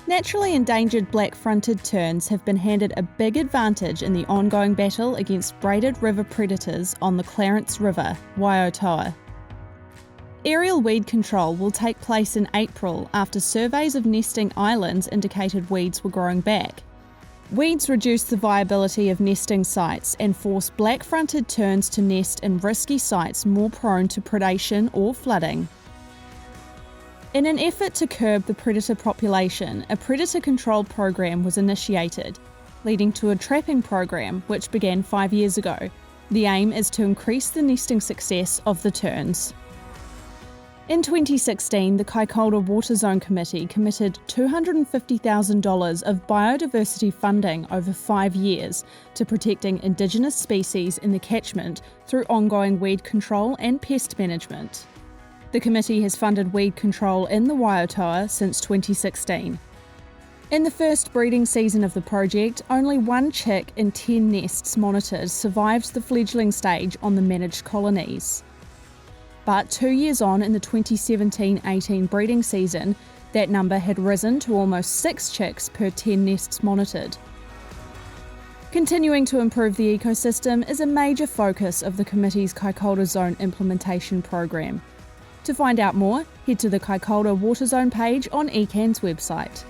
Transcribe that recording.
Naturally endangered black-fronted terns have been handed a big advantage in the ongoing battle against braided river predators on the Clarence River, Waiau Toa. Aerial weed control will take place in April after surveys of nesting islands indicated weeds were growing back. Weeds reduce the viability of nesting sites and force black-fronted terns to nest in risky sites more prone to predation or flooding. In an effort to curb the predator population, a predator control program was initiated, leading to a trapping program which began 5 years ago. The aim is to increase the nesting success of the terns. In 2016, the Kaikōura Water Zone Committee committed $250,000 of biodiversity funding over 5 years to protecting Indigenous species in the catchment through ongoing weed control and pest management. The committee has funded weed control in the Waiau Toa since 2016. In the first breeding season of the project, only 1 chick in 10 nests monitored survived the fledgling stage on the managed colonies. But 2 years on in the 2017-18 breeding season, that number had risen to almost 6 chicks per 10 nests monitored. Continuing to improve the ecosystem is a major focus of the committee's Kaikōura Zone implementation program. To find out more, head to the Kaikōura Water Zone page on ECAN's website.